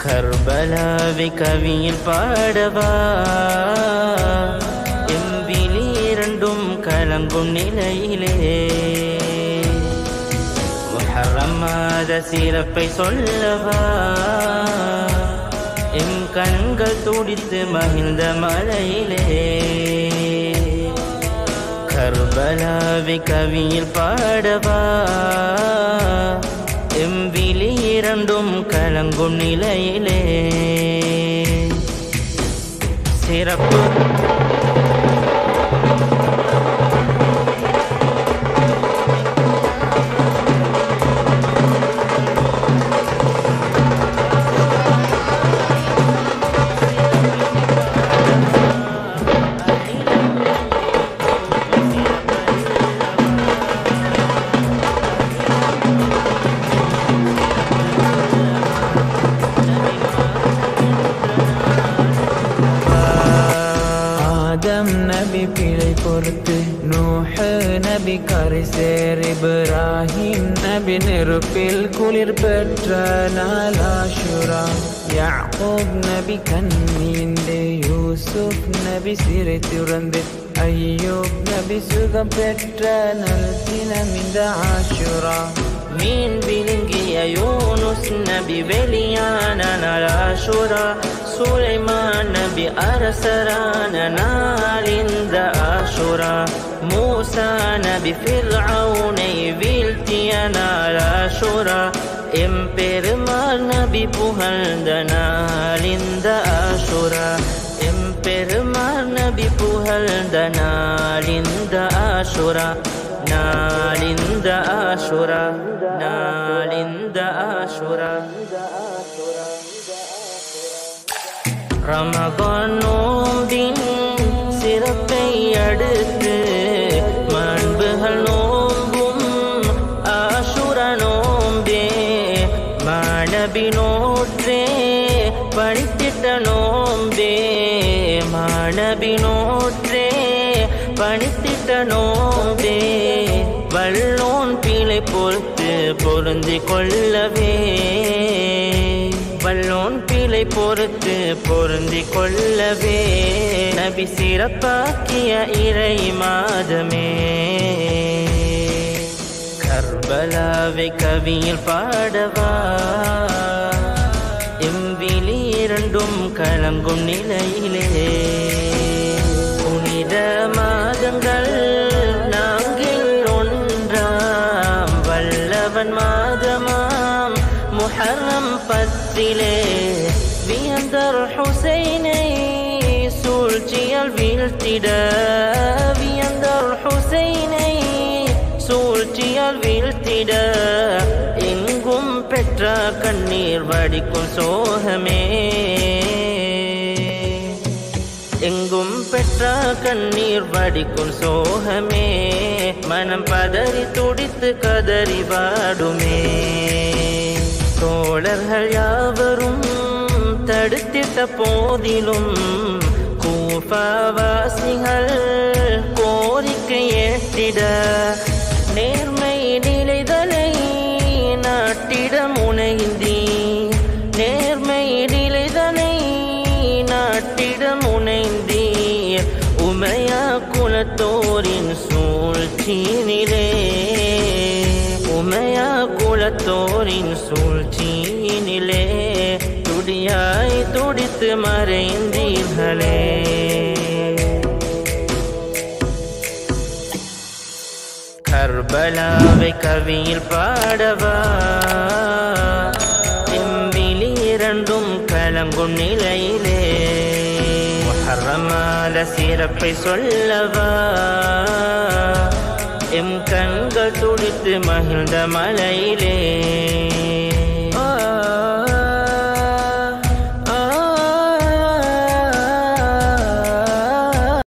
கர்பலாவை கவியில் பாடவா எம்பிலி இரண்டும் கலங்கும் நிலையிலே முஹர்ரம் மாத சிறப்பை சொல்லவா எம் கண்கள் துடித்து மகிழ்ந்த மலையிலே கர்பலாவை கவியில் பாடவா எம்பிலி இரண்டும் கலங்கும் நிலையிலே சிறப்பு நபி பிழை பொறுத்து நூஹ் நபி கரிசேர் இப்ராஹிம் நபி நெருப்பில் குளிர் பெற்ற நாள் ஆஷுரா யாக்கூப் நபி கண்ணீந்து யூசுப் நபி சிறை துறந்து ஐயூப் நபி சுகம் பெற்ற நல் தினம் இந்த ஆஷுரா மீன் விழுங்கிய யூனுஸ் நபி வெளியான நாள் ஆஷுரா சுலைமான் நபி அரசரான நாள் இந்த ஆஷுரா மூசா நபி ஃபிர்அவுனை வீழ்த்திய நாள் ஆஷுரா எம்பெருமாள் நபி புகழ்ந்த நாள் இந்த ஆஷுரா எம்பெருமாள் நபி புகழ்ந்த நாள் இந்த ஆஷுரா நாளிந்த ஆஷுரா நாளிந்த ஆஷுரா ரமகான் நோம்பின் சிறப்பை அடுத்து மாண்புகள் நோம்பும் ஆஷுரா நோம்பே மாணபி நோற்றே பணித்திட்ட நோம்பே மாணபி நோற்றே பணித்திட்ட நோம்பே வல்லோன் பிழை பொறுத்து பொருந்தி கொள்ளவே வல்லோன் பிழை பொறுத்து பொருந்தி கொள்ளவே நபி சிறப்பாக்கிய இறை மாதமே கர்பலாவை கவியில் பாடவா எம்பிலி இரண்டும் கலங்கும் நிலையிலே புனித மாதங்கள் நான்கில் ஒன்றாம் வல்லவன் மாதமாம் முஹர்ரம் பத்திலே வியந்தர் ஹுசைனை சூழ்ச்சியால் வீழ்த்திட வியந்தர் ஹுசைனை சூழ்ச்சியால் வீழ்த்திட எங்கும் பெற்ற கண்ணீர் வடிக்கும் சோகமே எங்கும் பெற்ற கண்ணீர் வடிக்கும் சோகமே மனம் பதறி துடித்து கதறி வாடுமே தோழர்கள் யாவரும் தடுத்திட்ட போதிலும் கூஃபாவாசிகள் கோரிக்கை ஏற்றிட நேர்மை நிலைதலை நாட்டிட முனைந்தி நேர்மை நிலைதலை நாட்டிட முனைந்தி உமையா குலத்தோரின் சூழ்ச்சியினிலே உமையா குலத்தோரின் சூழ்ச்சியினிலே துடியாய் துடித்து மறைந்தீர்களே கர்பலாவை கவியில் பாடவா எம்பிலி இரண்டும் கலங்கும் நிலையிலே முஹர்ரம் மாத சிறப்பை சொல்லவா எம் கண்கள் துடித்து மகிழ்ந்த மலையிலே